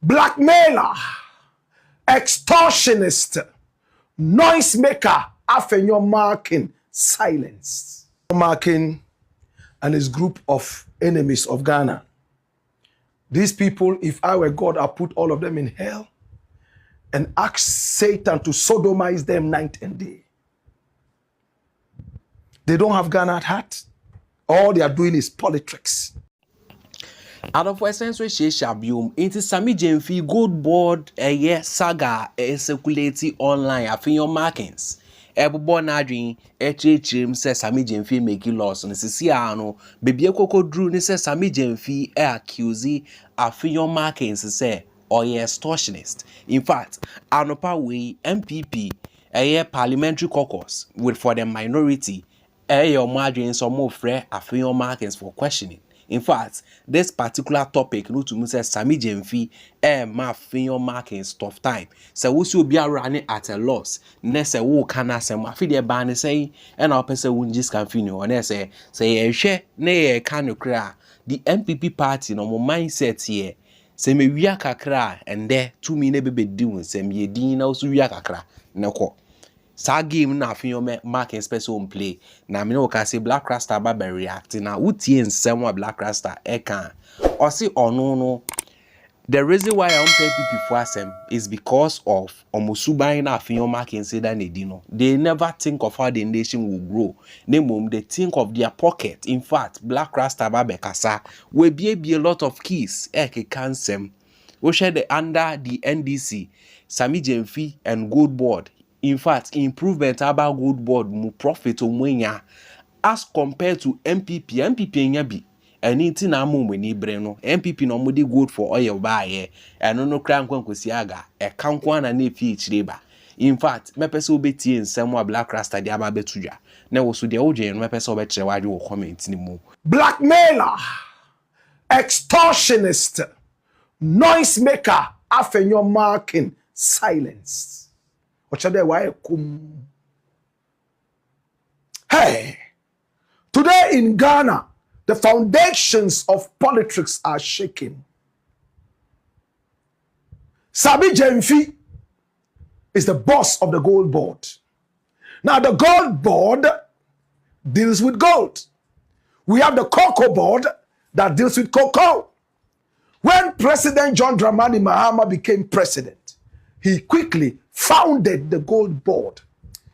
blackmailer, extortionist, noisemaker, Afenyo Markins silenced. Markins and his group of enemies of Ghana. These people, if I were God, I'd put all of them in hell and ask Satan to sodomize them night and day. They don't have Ghana at heart. All they are doing is politics. Out of Western Shabium, into Sami Jeni Gold Board saga circulating online. Afenyo Markins. Everyone adwin HHM says Sami Jeni making loss. And this ano baby Koko Drew says Sami Jeni accuse Afenyo Markins say or extortionist. In fact, anopa way MPP parliamentary caucus with for the minority your margin some more free Afenyo Markins for questioning. In fact, this particular topic, no to me says Sami Jeni ma Afenyo Markins tough time. So we should be running at a loss. Nese wo kana sem afi de ba ne say and our person won just can finish on say share ne can kra the MPP party no mindset here. Say me wia kakra and there 2 minute be doing say me din na so wia kakra ne ko. Sa game na Afenyo Markins special play na me no ka say Blakk Rasta ba react na utie nsem wa Blakk Rasta e kan o say ono no the reason why I'm paying people for asem is because of omosuban na Afenyo Markins say that they never think of how the nation will grow. They think of their pocket. In fact, Blakk Rasta ba kasa will be a lot of keys ke cansem we share the under the NDC Sami Jeni and Gold Board. In fact, improvement about Gold Board mu profit omwenya as compared to MPP nyabi anything na mu mweni breno MPP no mudi good for oil buy eno no kra nkwankosi aga e kankwa na na efi chireba. In fact mepese obetie nsem wa Blakk Rasta dia ba betudwa na wo so de oje no mepese obekire waje wo comment ni mu. Blackmailer, extortionist, noisemaker, Afenyo Markins silenced. Hey, today in Ghana, the foundations of politics are shaking. Sami Jeni is the boss of the Gold Board. Now, the Gold Board deals with gold. We have the Cocoa Board that deals with cocoa. When President John Dramani Mahama became president, he quickly founded the Gold Board.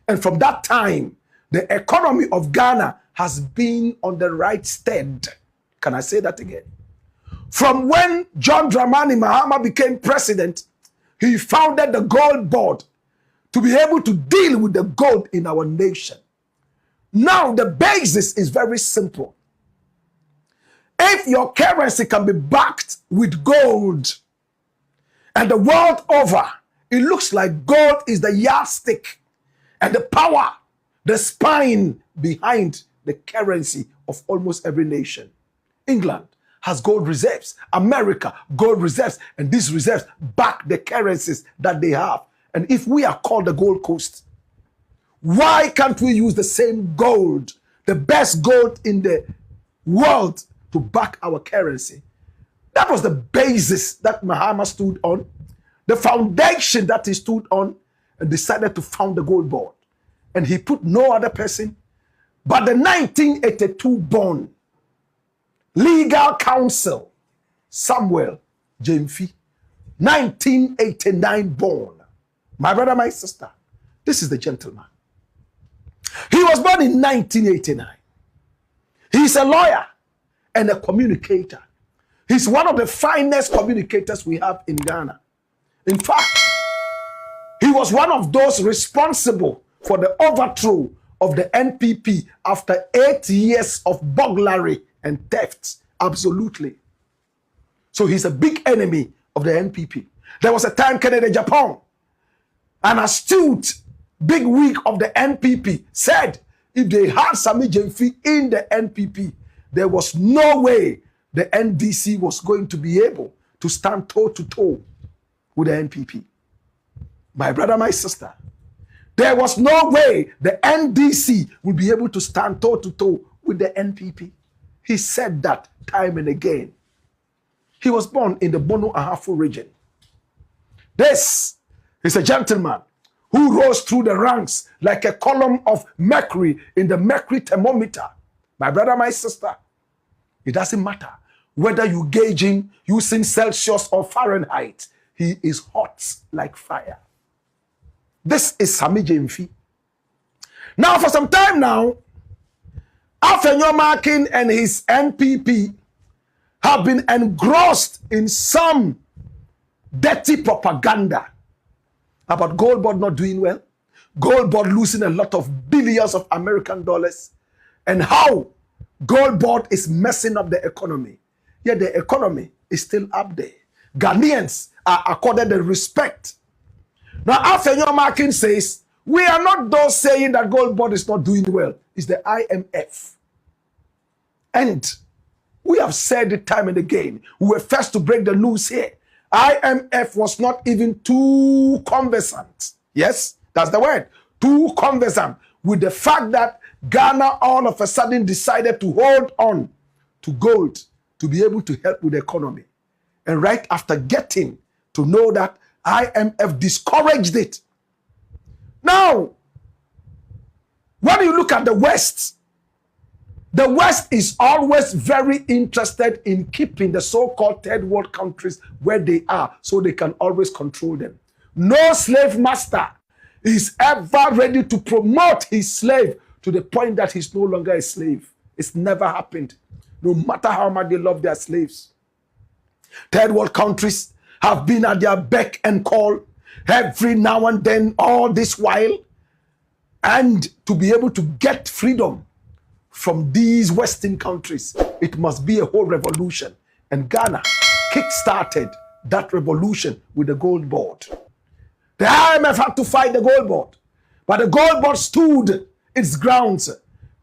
And from that time, the economy of Ghana has been on the right stead. Can I say that again? From when John Dramani Mahama became president, he founded the Gold Board to be able to deal with the gold in our nation. Now, the basis is very simple. If your currency can be backed with gold, and the world over, it looks like gold is the yardstick and the power, the spine behind the currency of almost every nation. England has gold reserves, America, gold reserves, and these reserves back the currencies that they have. And if we are called the Gold Coast, why can't we use the same gold, the best gold in the world, to back our currency? That was the basis that Mahama stood on, the foundation that he stood on, and decided to found the Gold Board. And he put no other person but the 1982 born legal counsel, Samuel Jeni, 1989 born. My brother, my sister, this is the gentleman. He was born in 1989. He's a lawyer and a communicator. He's one of the finest communicators we have in Ghana. In fact, he was one of those responsible for the overthrow of the NPP after 8 years of burglary and theft. Absolutely. So he's a big enemy of the NPP. There was a time Canada, Japan, an astute big wig of the NPP said if they had Sami Jeni in the NPP, there was no way the NDC was going to be able to stand toe-to-toe with the NPP. My brother, my sister, there was no way the NDC would be able to stand toe-to-toe with the NPP. He said that time and again. He was born in the Bono Ahafo region. This is a gentleman who rose through the ranks like a column of mercury in the mercury thermometer. My brother, my sister, it doesn't matter whether you gauge him using Celsius or Fahrenheit. He is hot like fire. This is Sami Jeni. Now, for some time now, Afenyo Markins and his NPP have been engrossed in some dirty propaganda about Gold Board not doing well, Gold Board losing a lot of billions of American dollars, and how Gold Board is messing up the economy. Yet the economy is still up there. Ghanaians are accorded the respect. Now, Afenyo Markins says, we are not those saying that Gold Board is not doing well. It's the IMF. And we have said it time and again. We were first to break the news here. IMF was not even too conversant. Yes, that's the word. Too conversant with the fact that Ghana all of a sudden decided to hold on to gold to be able to help with the economy. And right after getting to know that, IMF discouraged it. Now, when you look at the West is always very interested in keeping the so-called third world countries where they are so they can always control them. No slave master is ever ready to promote his slave to the point that he's no longer a slave. It's never happened, no matter how much they love their slaves. Third world countries have been at their beck and call every now and then, all this while, and to be able to get freedom from these Western countries, it must be a whole revolution. And Ghana kick-started that revolution with the Gold Board. The IMF had to fight the Gold Board, but the Gold Board stood its grounds.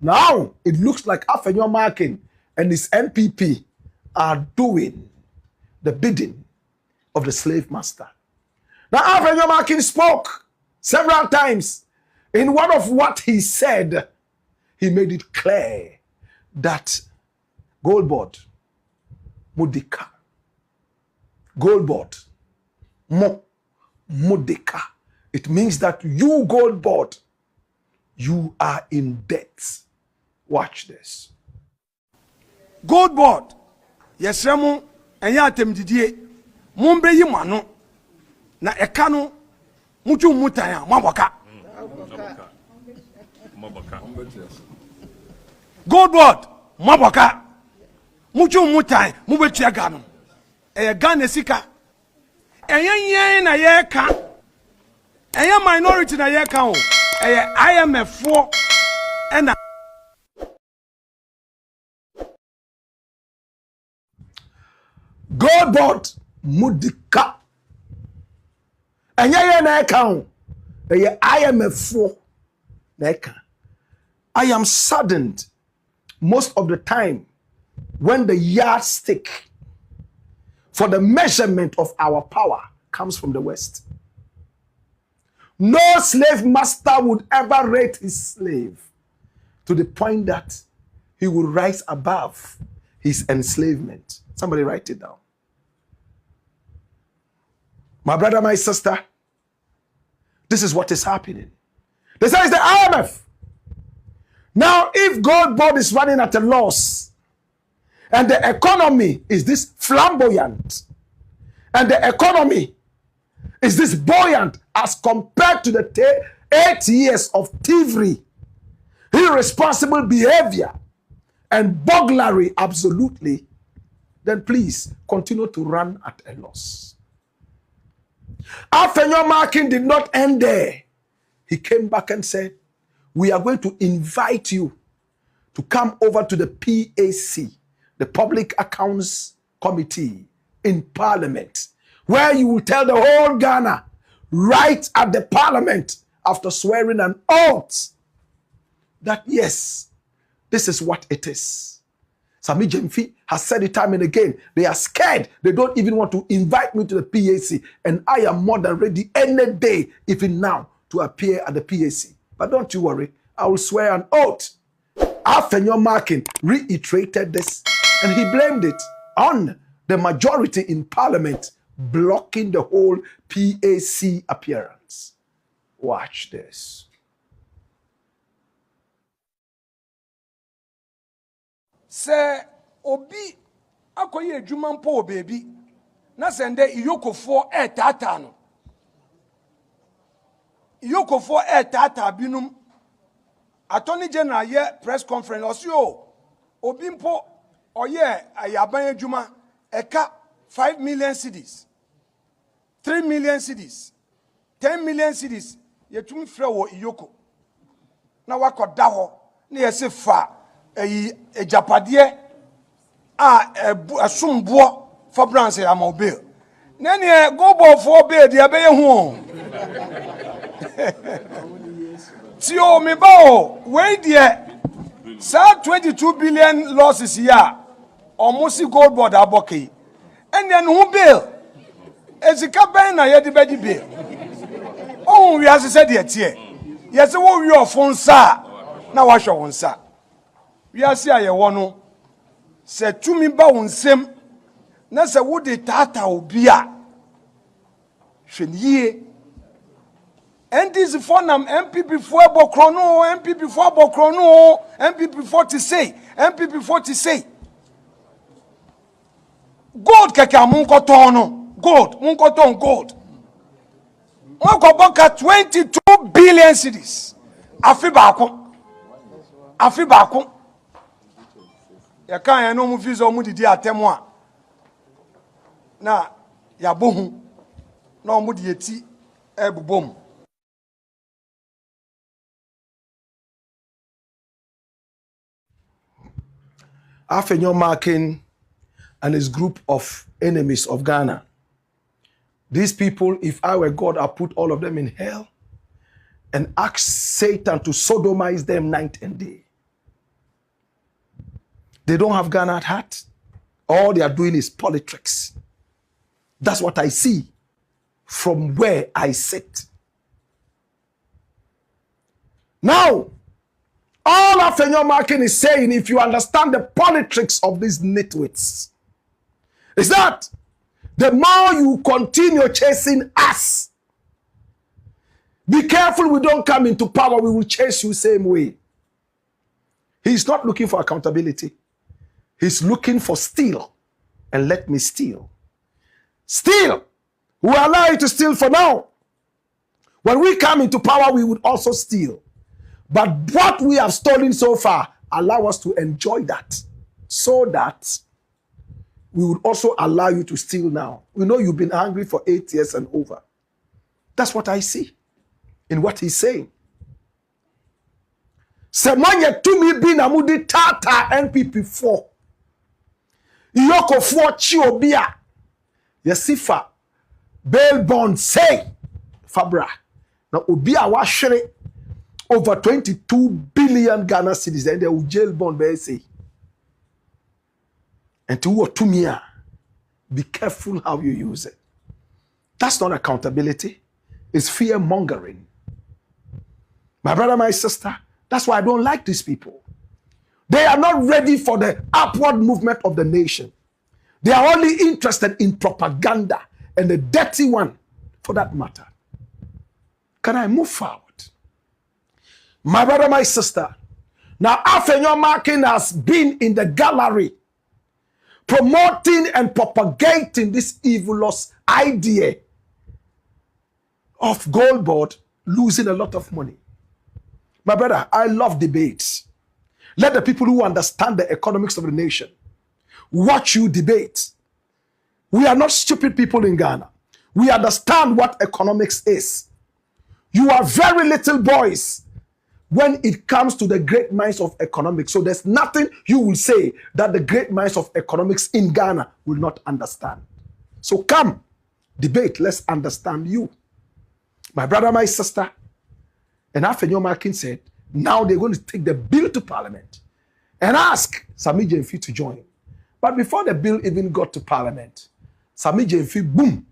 Now, it looks like Afenyo Markins and his NPP are doing the bidding of the slave master. Now, Afenyo Markins spoke several times. In one of what he said, he made it clear that Gold Board, Mudika, Gold Board, Mudika. It means that you, Gold Board, you are in debt. Watch this. Gold Board, yes, Remo, and Yatem Didier, Mumbe Yimano, na Ekano, Mutu Mutaya, Mabaka. Gold Board, Mabaka, Mutu Mutai, Mubetiagano, a Ghanesika, a yen na yeka, a minority na yeka, a IMF 4 and Gold Board, Mudika, and na account, IMF 4 neka. I am saddened most of the time when the yardstick for the measurement of our power comes from the West. No slave master would ever rate his slave to the point that he will rise above his enslavement. Somebody write it down. My brother, my sister, this is what is happening. This is the IMF. Now, if Gold Board is running at a loss, and the economy is this flamboyant, and the economy is this buoyant as compared to the 8 years of thievery, irresponsible behavior, and burglary, absolutely, then please continue to run at a loss. Afenyo Markins did not end there. He came back and said, we are going to invite you to come over to the PAC, the Public Accounts Committee in Parliament, where you will tell the whole Ghana, right at the Parliament, after swearing an oath, that yes, this is what it is. Sami Jeni has said it time and again. They are scared. They don't even want to invite me to the PAC. And I am more than ready any day, even now, to appear at the PAC. But don't you worry, I will swear an oath. Afenyo Markins reiterated this, and he blamed it on the majority in Parliament blocking the whole PAC appearance. Watch this. Say obi akoye adwuma mpo baby na sende iyokofo tata no iyokofo tata binum attorney general ye press conference osio obi mpo oye ayaban adwuma eka 5 million cedis 3 million cedis 10 million cedis yetumi frɛ wo iyoko na wakoda ho na yesi fa ejapade a asumbo for branch ya mobile nene go ball for bed ya be hu ti o me ba o we there sa 22 billion losses here almost gold board aboki and then who bill ezika ben na ye de be di bill oh we as said there tie yes wo wi ofun sa na wa hwe won sa we as aye wo no se tumi ba won sem na se wo de tata obi a hweniye NDC for nam MPP for Bokrono, MPP for Bokrono, MPP 40 say, MPP 40 say. Gold keke mun ko tono, gold, mun ko ton gold. Won ko boka 22 billion cedis. Afi baako. Afi baako. Ya kan ya no mu visa mu didi atemo a. Na ya bohu. Na mu di eti ebubom. Afenyo Markins and his group of enemies of Ghana. These people, if I were God, I'd put all of them in hell and ask Satan to sodomize them night and day. They don't have Ghana at heart. All they are doing is politics. That's what I see from where I sit. Now, all Afenyo Markins is saying, if you understand the politics of these nitwits, is that the more you continue chasing us, be careful we don't come into power, we will chase you same way. He's not looking for accountability. He's looking for steal. And let me steal. Steal. We allow you to steal for now. When we come into power, we would also steal. But what we have stolen so far, allow us to enjoy that, so that we would also allow you to steal now. We know you've been hungry for 8 years and over. That's what I see in what he's saying. Semanye tumi bi na mudi tata NPP 4. Iyoko 4 chiobia. Yesifa bail bond say Fabra. Na obia wa hwere over 22 billion Ghana cedis and they will jail bond by say. And to what to me, be careful how you use it. That's not accountability. It's fear mongering. My brother, my sister, that's why I don't like these people. They are not ready for the upward movement of the nation. They are only interested in propaganda, and the dirty one for that matter. Can I move forward? My brother, my sister, now Afenyo Markins has been in the gallery promoting and propagating this evilous idea of gold board losing a lot of money. My brother, I love debates. Let the people who understand the economics of the nation watch you debate. We are not stupid people in Ghana. We understand what economics is. You are very little boys when it comes to the great minds of economics. So there's nothing you will say that the great minds of economics in Ghana will not understand. So come, debate, let's understand you. My brother, my sister, and Afenyo Markins said, now they're going to take the bill to Parliament and ask Sami Jeni to join. But before the bill even got to Parliament, Sami Jeni, boom,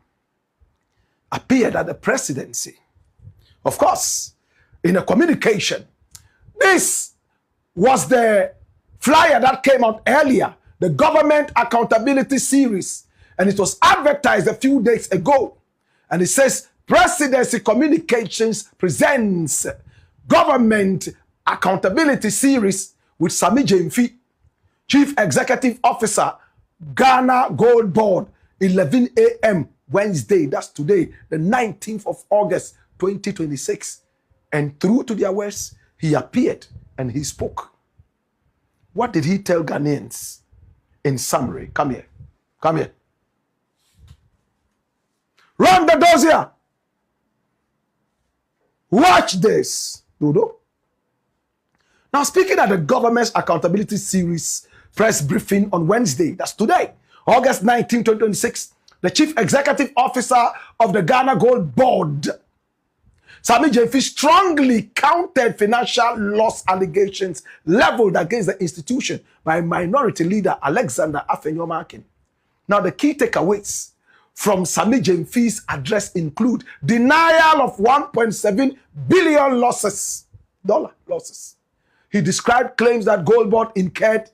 appeared at the presidency. Of course, in a communication. This was the flyer that came out earlier, the Government Accountability Series. and it was advertised a few days ago. And it says, Presidency Communications presents Government Accountability Series with Sami Jeni, Chief Executive Officer, Ghana Gold Board, 11 a.m. Wednesday, that's today, the 19th of August, 2026. And through to their words, he appeared and he spoke. What did he tell Ghanaians? In summary, come here. Come here. Run the doors here. Watch this. Dodo. Now, speaking at the Government's Accountability Series press briefing on Wednesday, that's today, August 19, 2026, the Chief Executive Officer of the Ghana Gold Board, Sami Jeni, strongly countered financial loss allegations leveled against the institution by Minority Leader Alexander Afenyo Markins. Now, the key takeaways from Sami Jeni's address include denial of 1.7 billion dollar losses. He described claims that Gold Board incurred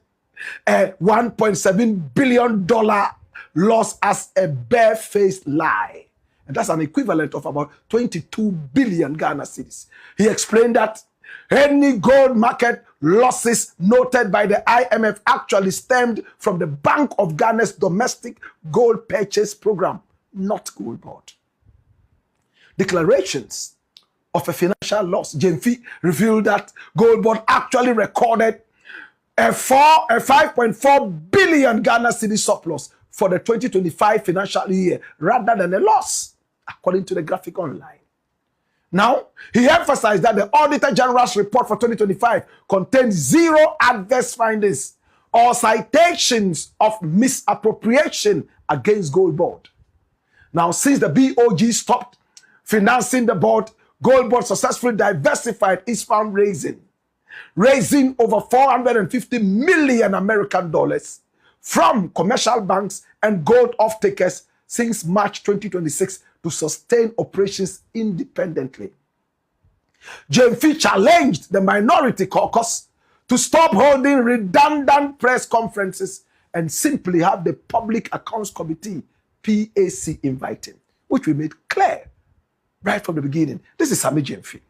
a $1.7 billion loss as a barefaced lie. And that's an equivalent of about 22 billion Ghana cedis. He explained that any gold market losses noted by the IMF actually stemmed from the Bank of Ghana's domestic gold purchase program, not Gold Board. Declarations of a financial loss. Jeni revealed that Gold Board actually recorded a 5.4 billion Ghana cedi surplus for the 2025 financial year rather than a loss, according to the graphic online. Now, he emphasized that the Auditor General's report for 2025 contains zero adverse findings or citations of misappropriation against Gold Board. Now, since the BOG stopped financing the board, Gold Board successfully diversified its fundraising, raising over 450 million American dollars from commercial banks and gold off-takers since March 2026 to sustain operations independently. Jeni challenged the Minority Caucus to stop holding redundant press conferences and simply have the Public Accounts Committee, PAC, invited, which we made clear right from the beginning. This is Sami Jeni.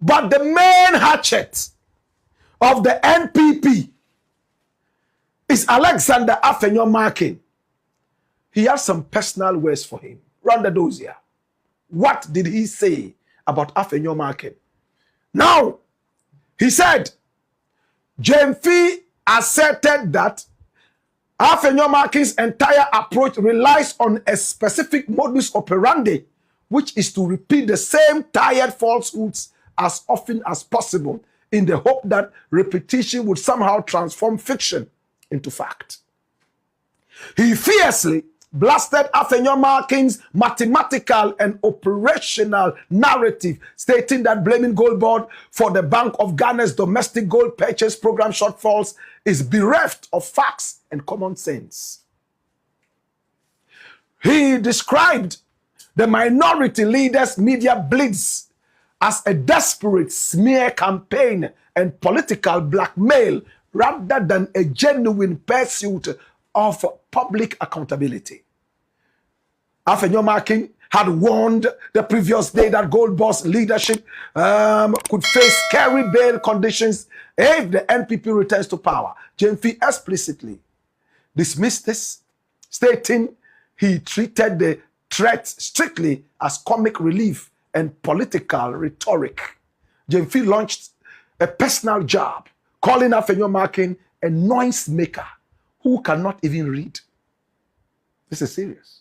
But the main hatchet of the NPP is Alexander Afenyo Markins. He has some personal words for him. Run the dossier. What did he say about Afenyo Markins? Now, he said, Jeni asserted that Afenyo Markins' entire approach relies on a specific modus operandi, which is to repeat the same tired falsehoods as often as possible in the hope that repetition would somehow transform fiction into fact. He fiercely blasted Afenyo Markins' mathematical and operational narrative, stating that blaming Gold Board for the Bank of Ghana's domestic gold purchase program shortfalls is bereft of facts and common sense. He described the Minority Leader's media blitz as a desperate smear campaign and political blackmail rather than a genuine pursuit of public accountability. Afenyo Markins had warned the previous day that Gold Board's leadership could face scary bail conditions if the NPP returns to power. Jeni explicitly dismissed this, stating he treated the threat strictly as comic relief and political rhetoric. Jeni launched a personal jab, calling Afenyo Markins a noise maker who cannot even read. This is serious.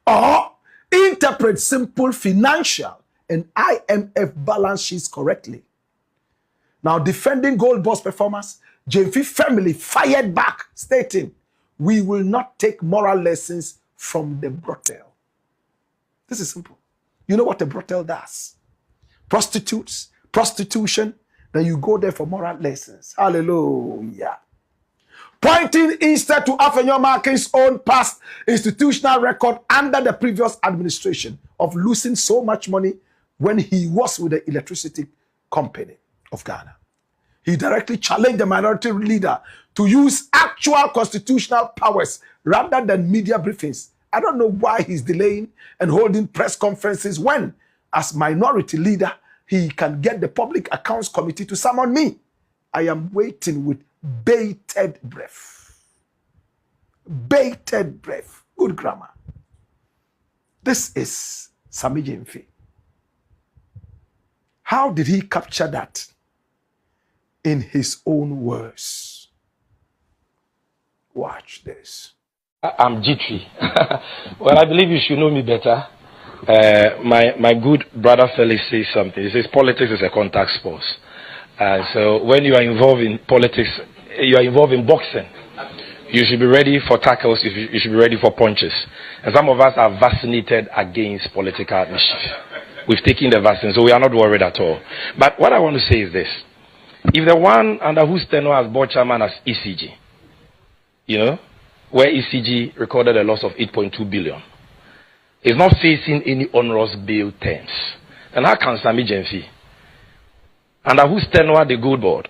Or interpret simple financial and IMF balance sheets correctly. Now, defending Gold Board's performance, Jeni family fired back, stating, "We will not take moral lessons from the brothel." This is simple. You know what a brothel does? Prostitutes, prostitution, then you go there for moral lessons. Hallelujah. Pointing instead to Afenyo Markins' own past institutional record under the previous administration of losing so much money when he was with the Electricity Company of Ghana. He directly challenged the Minority Leader to use actual constitutional powers rather than media briefings. I don't know why he's delaying and holding press conferences when, as minority leader, he can get the Public Accounts Committee to summon me. I am waiting with bated breath. Bated breath. Good grammar. This is Sami Jeni. How did he capture that? In his own words. Watch this. I'm jittery. Well, I believe you should know me better. My good brother Felix says something. He says politics is a contact sport. So when you are involved in politics, you are involved in boxing. You should be ready for tackles. You should be ready for punches. And some of us are vaccinated against political mischief. We've taken the vaccine, so we are not worried at all. But what I want to say is this. If the one under whose tenure as board chairman as ECG, you know, where ECG recorded a loss of 8.2 billion, is not facing any onerous bail terms, and how can Sami Jeni, under whose tenure the gold board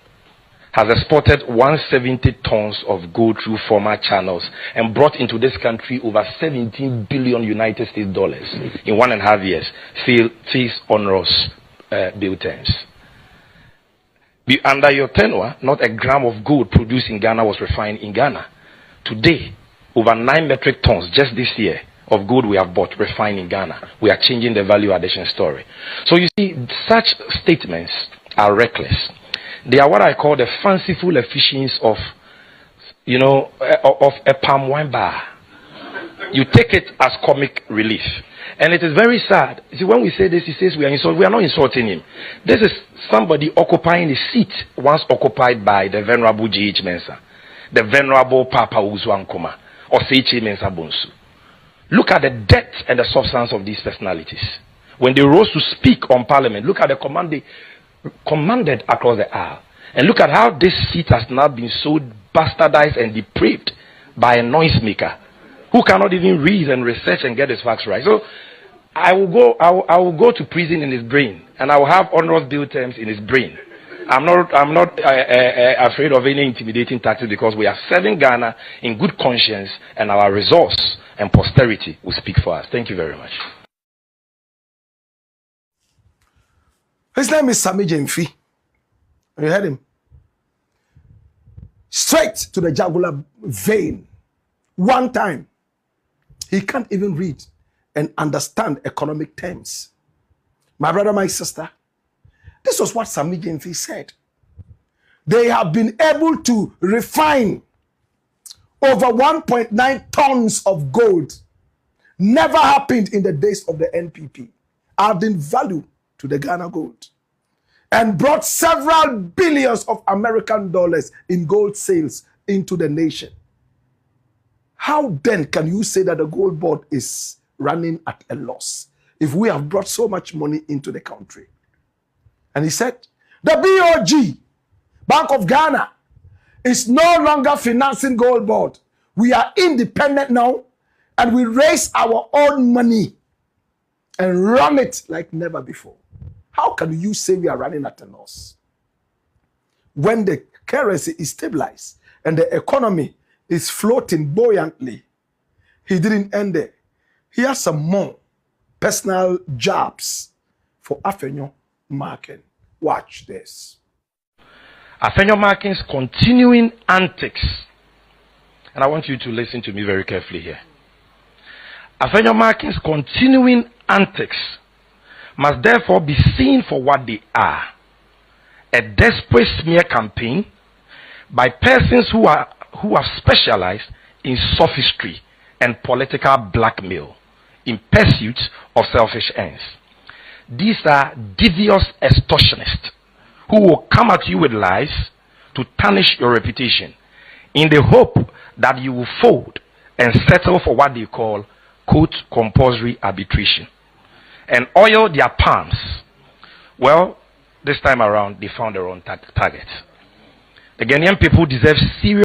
has exported 170 tons of gold through former channels and brought into this country over 17 billion United States dollars in 1.5 years, face onerous bail terms? Under your tenure, not a gram of gold produced in Ghana was refined in Ghana. Today, over 9 metric tons just this year of gold we have bought refined in Ghana. We are changing the value addition story. So you see, such statements are reckless. They are what I call the fanciful efficiencies of, you know, of a palm wine bar. You take it as comic relief. And it is very sad. See, when we say this, he says we are not insulting him. This is somebody occupying a seat once occupied by the Venerable G.H. Mensah, the Venerable Papa Uzu Ankoma, or Seiche Mensah Bonsu. Look at the depth and the substance of these personalities. When they rose to speak on Parliament, look at the command they commanded across the aisle. And look at how this seat has now been so bastardized and depraved by a noisemaker who cannot even read and research and get his facts right. So I will go to prison in his brain, and I will have onerous bail terms in his brain. I'm not afraid of any intimidating tactics, because we are serving Ghana in good conscience, and our resource and posterity will speak for us. Thank you very much. His name is Sami Jeni. You heard him? Straight to the jugular vein. One time. He can't even read and understand economic terms. My brother, my sister, this was what Sami Jeni said. They have been able to refine over 1.9 tons of gold. Never happened in the days of the NPP. Adding value to the Ghana gold. And brought several billions of American dollars in gold sales into the nation. How then can you say that the gold board is running at a loss if we have brought so much money into the country? And he said, the BOG, Bank of Ghana, is no longer financing gold board. We are independent now, and we raise our own money and run it like never before. How can you say we are running at a loss when the currency is stabilized and the economy is floating buoyantly? He didn't end there. He has some more personal jobs for Afenyo Markins. Watch this. Afenyo Markins continuing antics. And I want you to listen to me very carefully here. Afenyo Markins continuing antics must therefore be seen for what they are: a desperate smear campaign by persons who have specialized in sophistry and political blackmail in pursuit of selfish ends. These are devious extortionists who will come at you with lies to tarnish your reputation in the hope that you will fold and settle for what they call, quote, compulsory arbitration, and oil their palms. Well, this time around, they found their own target. The Ghanaian people deserve serious